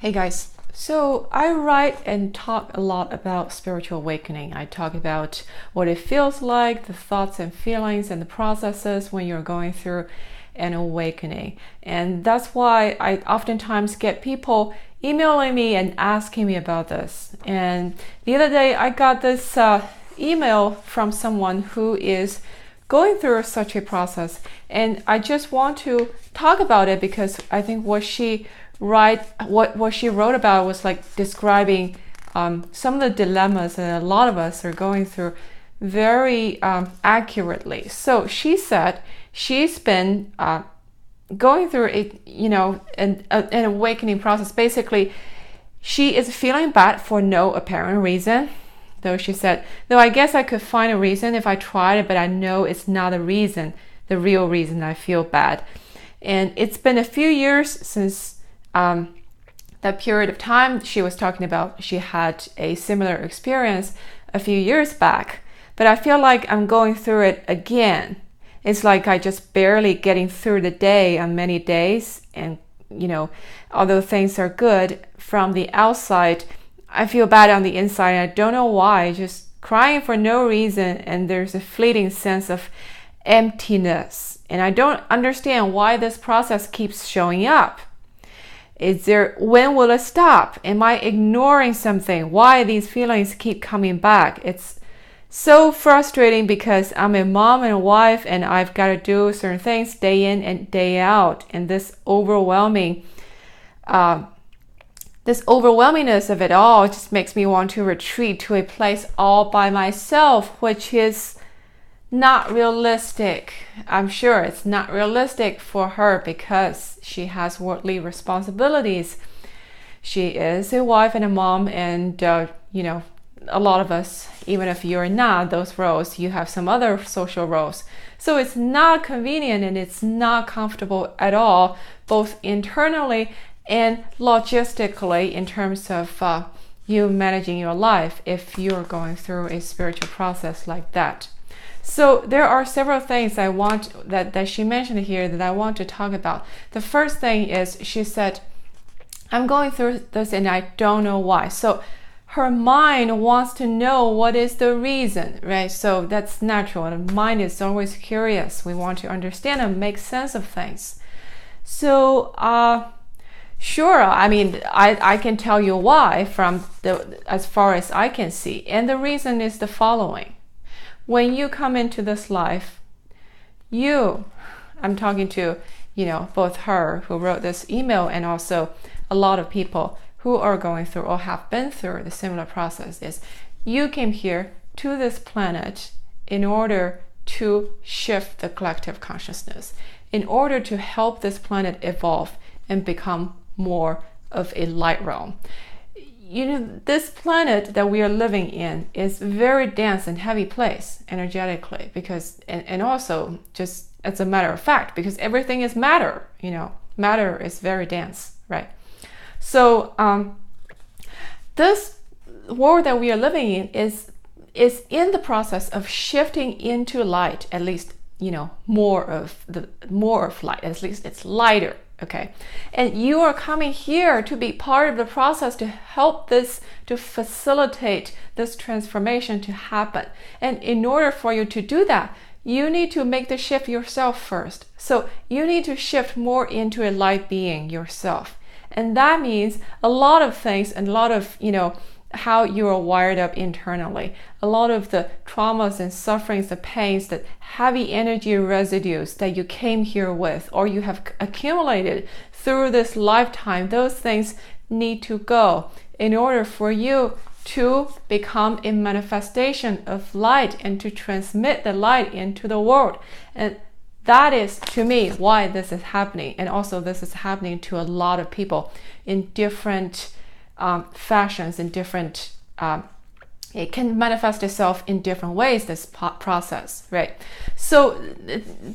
Hey guys, so I write and talk a lot about spiritual awakening. I talk about what it feels like, the thoughts and feelings and the processes when you're going through an awakening. And that's why I oftentimes get people emailing me and asking me about this. And the other day I got this email from someone who is going through such a process, and I just want to talk about it because I think what she wrote about was like describing some of the dilemmas that a lot of us are going through very accurately. So she said she's been going through an awakening process. Basically, she is feeling bad for no apparent reason. Though she said, though I guess I could find a reason if I tried it, but I know it's not the real reason I feel bad. And it's been a few years since that period of time she was talking about. She had a similar experience a few years back, but I feel like I'm going through it again. It's like I just barely getting through the day on many days. And, although things are good from the outside, I feel bad on the inside, and I don't know why, just crying for no reason, and there's a fleeting sense of emptiness. And I don't understand why this process keeps showing up. When will it stop? Am I ignoring something? Why these feelings keep coming back? It's so frustrating because I'm a mom and a wife, and I've got to do certain things day in and day out. And this overwhelmingness of it all just makes me want to retreat to a place all by myself, which is not realistic. I'm sure it's not realistic for her because she has worldly responsibilities. She is a wife and a mom, and a lot of us, even if you're not those roles, you have some other social roles. So it's not convenient and it's not comfortable at all, both internally and logistically, in terms of you managing your life if you're going through a spiritual process like that. So there are several things that she mentioned here that I want to talk about. The first thing is, she said, I'm going through this and I don't know why. So her mind wants to know what is the reason, right? So that's natural. And the mind is always curious. We want to understand and make sense of things. So sure, I mean, I can tell you why as far as I can see. And the reason is the following. When you come into this life, I'm talking to, both her who wrote this email and also a lot of people who are going through or have been through the similar process, is you came here to this planet in order to shift the collective consciousness, in order to help this planet evolve and become more of a light realm. This planet that we are living in is a very dense and heavy place energetically, because and also just as a matter of fact, because everything is matter. Matter is very dense, right? So this world that we are living in is in the process of shifting into light. At least more of light. At least it's lighter. Okay, and you are coming here to be part of the process to help this, to facilitate this transformation to happen. And in order for you to do that, you need to make the shift yourself first. So you need to shift more into a light being yourself. And that means a lot of things, and a lot of, how you are wired up internally. A lot of the traumas and sufferings, the pains, the heavy energy residues that you came here with or you have accumulated through this lifetime, those things need to go in order for you to become a manifestation of light and to transmit the light into the world. And that is, to me, why this is happening. And also this is happening to a lot of people in different fashions, in different it can manifest itself in different ways, this process, right? So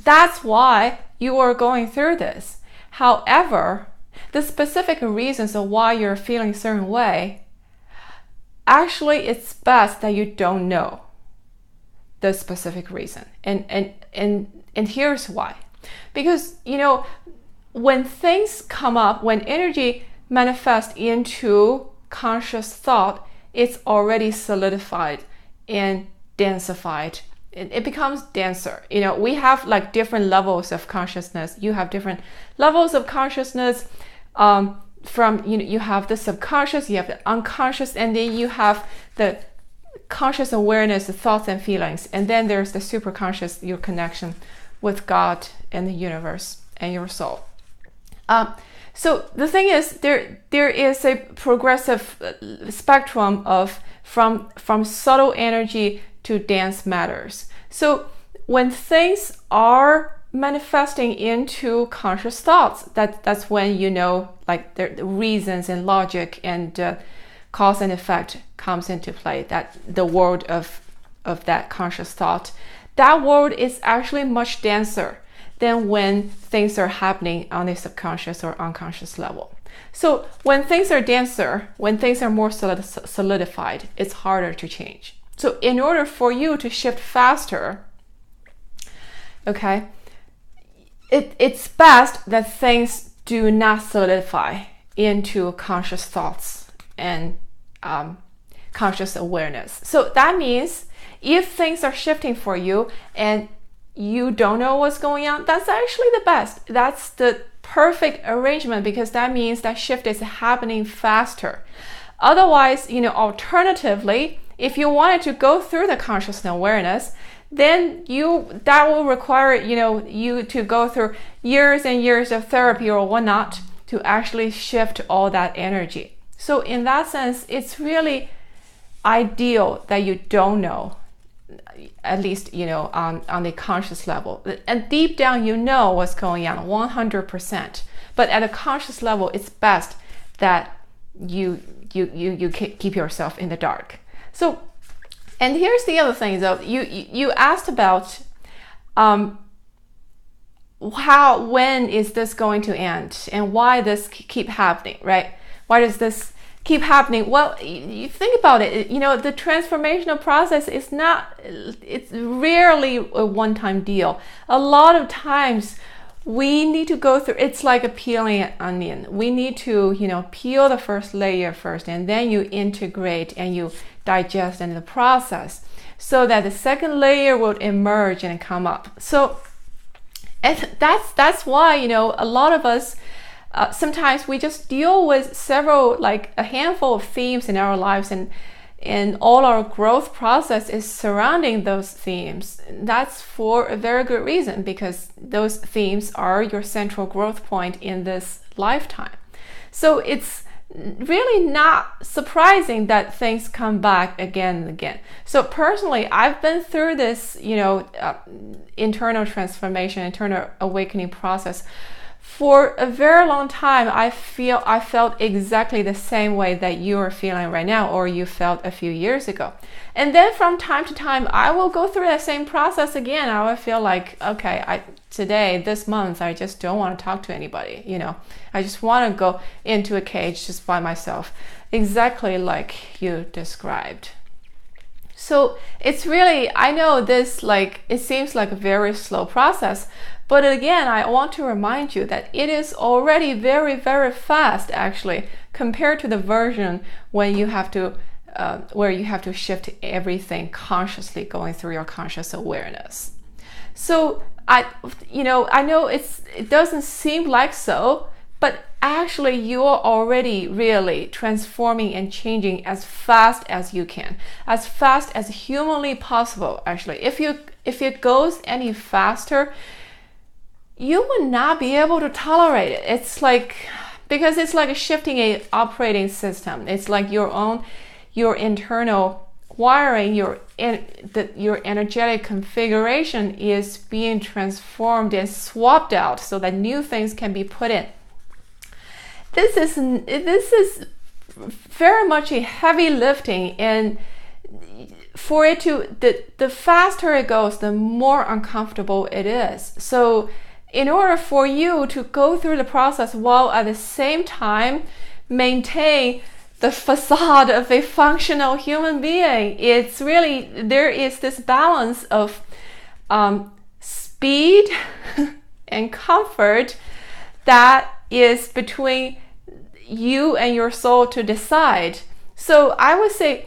that's why you are going through this. However, the specific reasons of why you're feeling a certain way, actually it's best that you don't know the specific reason. And here's why. Because when things come up, when energy manifest into conscious thought, it's already solidified and densified. It becomes denser. We have like different levels of consciousness. You have different levels of consciousness. You have the subconscious, you have the unconscious, and then you have the conscious awareness, the thoughts and feelings. And then there's the superconscious, your connection with God and the universe and your soul. So the thing is, there is a progressive spectrum of from subtle energy to dense matters. So when things are manifesting into conscious thoughts, that's when like the reasons and logic and cause and effect comes into play. That the world of that conscious thought, that world is actually much denser than when things are happening on a subconscious or unconscious level. So when things are denser, when things are more solidified, it's harder to change. So in order for you to shift faster, okay, it's best that things do not solidify into conscious thoughts and conscious awareness. So that means if things are shifting for you and you don't know what's going on, that's actually the best. That's the perfect arrangement, because that means that shift is happening faster. Otherwise, alternatively, if you wanted to go through the conscious awareness, then that will require you to go through years and years of therapy or whatnot to actually shift all that energy. So in that sense, it's really ideal that you don't know, at least on the conscious level, and deep down what's going on 100%. But at a conscious level, it's best that you keep yourself in the dark. So, and here's the other thing though. You asked about when is this going to end and why this keep happening, right? Why does this keep happening? Well, you think about it, the transformational process it's rarely a one-time deal. A lot of times we need to go through, it's like a peeling an onion. We need to, peel the first layer first, and then you integrate and you digest in the process so that the second layer will emerge and come up. So, and that's why, a lot of us, sometimes we just deal with a handful of themes in our lives, and all our growth process is surrounding those themes. That's for a very good reason, because those themes are your central growth point in this lifetime. So it's really not surprising that things come back again and again. So personally, I've been through this, internal transformation, internal awakening process for a very long time. I felt exactly the same way that you are feeling right now, or you felt a few years ago. And then from time to time, I will go through that same process again. I will feel like, okay, this month, I just don't want to talk to anybody. I just want to go into a cage just by myself, exactly like you described. So it's really, I know this, it seems like a very slow process, but again, I want to remind you that it is already very, very fast, actually, compared to the version when you have to, where you have to shift everything consciously, going through your conscious awareness. So I know it doesn't seem like so, but actually you are already really transforming and changing as fast as you can, as fast as humanly possible. Actually, if it goes any faster, you would not be able to tolerate it. It's because it's like shifting a operating system. It's like your internal wiring, your energetic configuration is being transformed and swapped out so that new things can be put in. This is very much a heavy lifting, and for it to, the faster it goes, the more uncomfortable it is. So in order for you to go through the process while at the same time maintain the facade of a functional human being, it's really, there is this balance of speed and comfort that is between, you and your soul to decide. So I would say,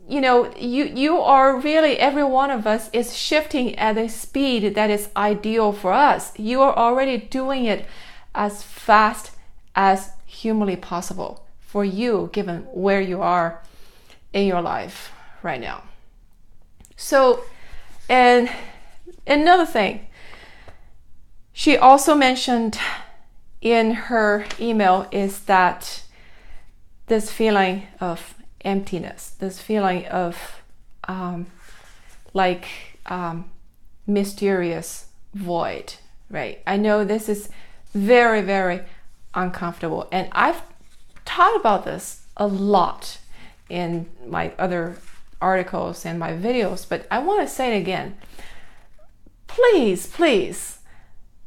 you are really, every one of us is shifting at a speed that is ideal for us. You are already doing it as fast as humanly possible for you, given where you are in your life right now. So, and another thing, she also mentioned in her email is that this feeling of emptiness, this feeling of mysterious void, right? I know this is very, very uncomfortable, and I've talked about this a lot in my other articles and my videos, but I want to say it again. Please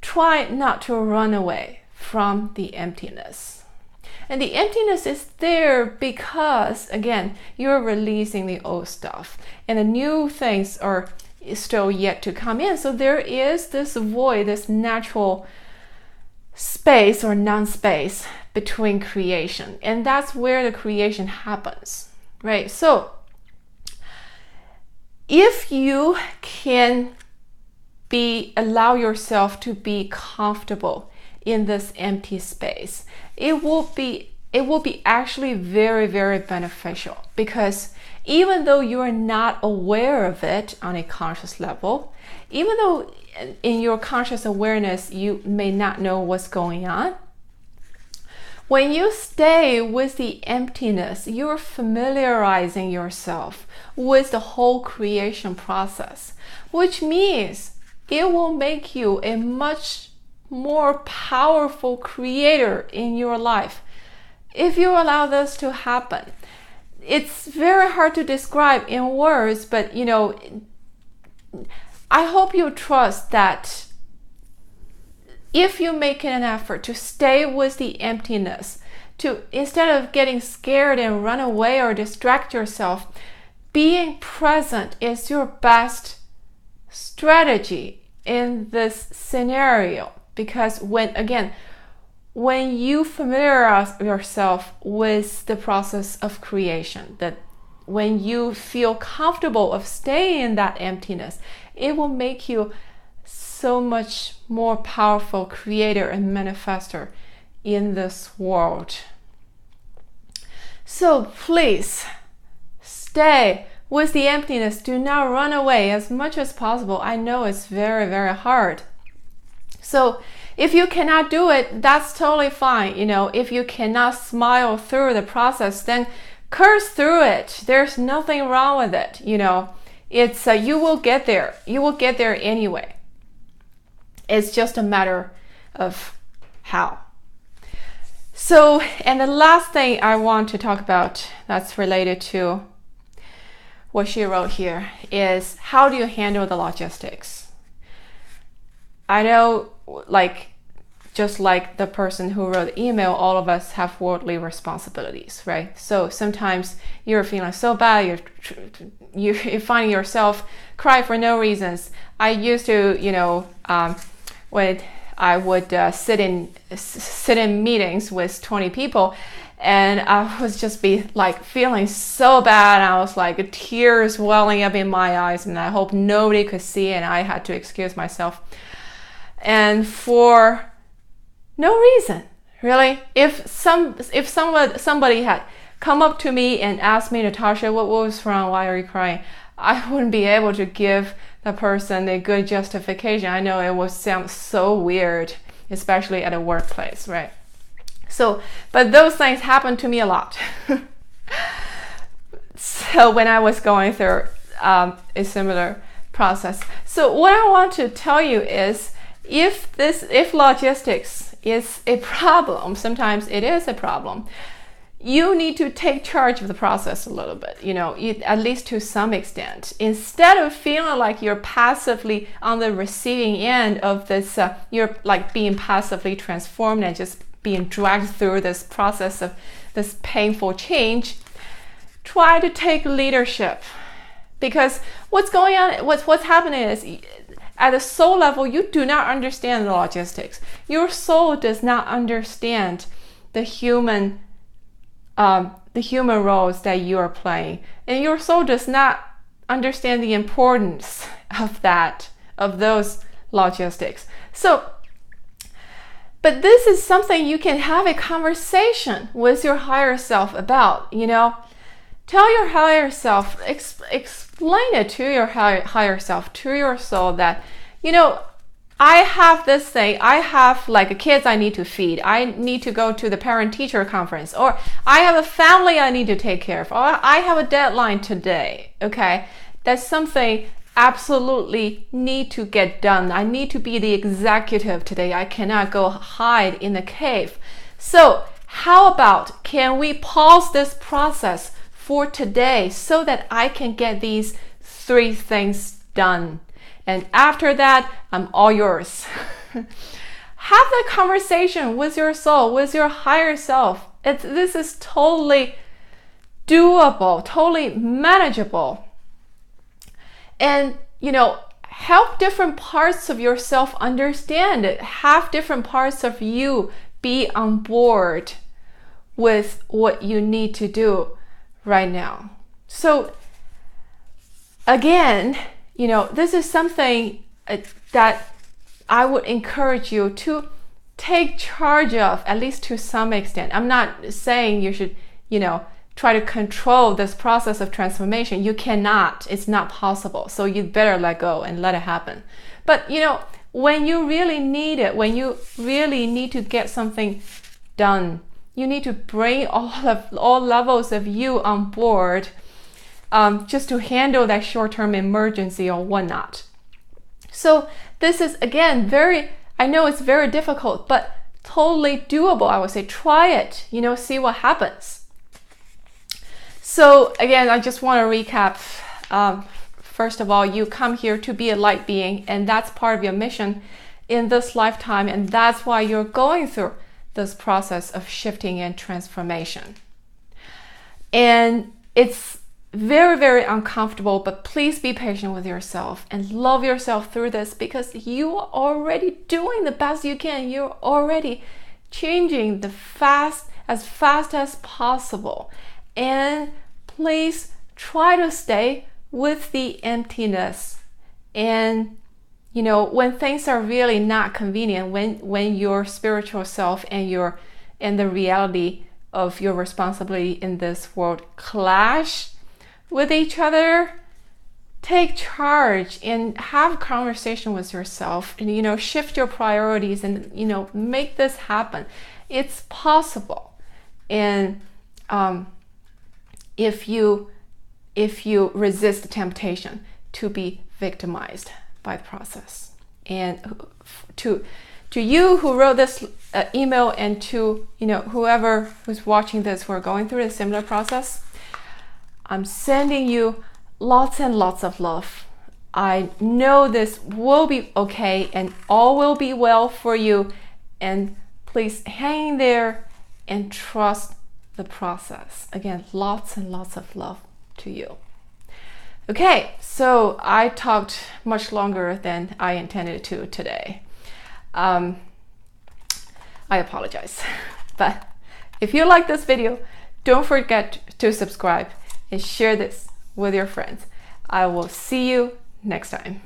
try not to run away from the emptiness. And the emptiness is there because, again, you're releasing the old stuff and the new things are still yet to come in. So there is this void, this natural space or non-space between creation. And that's where the creation happens, right? So if you can allow yourself to be comfortable in this empty space, it will be actually very, very beneficial, because even though you are not aware of it on a conscious level, even though in your conscious awareness you may not know what's going on, when you stay with the emptiness, you're familiarizing yourself with the whole creation process, which means it will make you a much more powerful creator in your life if you allow this to happen. It's very hard to describe in words, but I hope you trust that if you make an effort to stay with the emptiness, to instead of getting scared and run away or distract yourself, being present is your best strategy in this scenario. Because when you familiarize yourself with the process of creation, that when you feel comfortable of staying in that emptiness, it will make you so much more powerful creator and manifester in this world. So please stay with the emptiness. Do not run away as much as possible. I know it's very, very hard. So if you cannot do it, that's totally fine. If you cannot smile through the process, then curse through it. There's nothing wrong with it. It's you will get there. You will get there anyway. It's just a matter of how. So, and the last thing I want to talk about that's related to what she wrote here is, how do you handle the logistics? I know, just like the person who wrote the email, all of us have worldly responsibilities, right? So sometimes you're feeling so bad, you're finding yourself cry for no reasons. I used to, when I would sit in meetings with 20 people, and I was just feeling so bad. I was tears welling up in my eyes, and I hope nobody could see, and I had to excuse myself. And for no reason, really. If somebody had come up to me and asked me, Natasha, what was wrong? Why are you crying? I wouldn't be able to give the person a good justification. I know it would sound so weird, especially at a workplace, right? So, but those things happen to me a lot. So when I was going through a similar process. So what I want to tell you is, if logistics is a problem, sometimes it is a problem, you need to take charge of the process a little bit, at least to some extent. Instead of feeling like you're passively on the receiving end of this, you're being passively transformed and just being dragged through this process of this painful change, try to take leadership. Because what's going on, what's happening is, at the soul level, you do not understand the logistics. Your soul does not understand the human the human roles that you are playing, and your soul does not understand the importance of those logistics. So, but this is something you can have a conversation with your higher self about. Tell your higher self, explain it to your higher self, to your soul that, I have this thing, I have like kids I need to feed, I need to go to the parent-teacher conference, or I have a family I need to take care of, or I have a deadline today, okay? That's something absolutely need to get done. I need to be the executive today. I cannot go hide in the cave. So how about, can we pause this process for today so that I can get these 3 things done? And after that, I'm all yours. Have that conversation with your soul, with your higher self. This is totally doable, totally manageable. And, help different parts of yourself understand it. Have different parts of you be on board with what you need to do right now. So again, this is something that I would encourage you to take charge of, at least to some extent. I'm not saying you should, try to control this process of transformation. You cannot. It's not possible. So you better let go and let it happen. But, when you really need it, when you really need to get something done, you need to bring all levels of you on board, just to handle that short-term emergency or whatnot. So this is, again, I know it's very difficult, but totally doable. I would say try it, see what happens. So again, I just want to recap. First of all, you come here to be a light being, and that's part of your mission in this lifetime, and that's why you're going through this process of shifting and transformation. And it's very, very uncomfortable, but please be patient with yourself and love yourself through this, because you are already doing the best you can. You're already changing as fast as possible. And please try to stay with the emptiness. And when things are really not convenient, when your spiritual self and the reality of your responsibility in this world clash with each other, take charge and have conversation with yourself, and shift your priorities, and make this happen. It's possible. And if you resist the temptation to be victimized by the process. And to you who wrote this email, and to whoever who's watching this who are going through a similar process, I'm sending you lots and lots of love. I know this will be okay, and all will be well for you. And please hang there and trust the process. Again, lots and lots of love to you. Okay, so I talked much longer than I intended to today. I apologize. But if you like this video, don't forget to subscribe and share this with your friends. I will see you next time.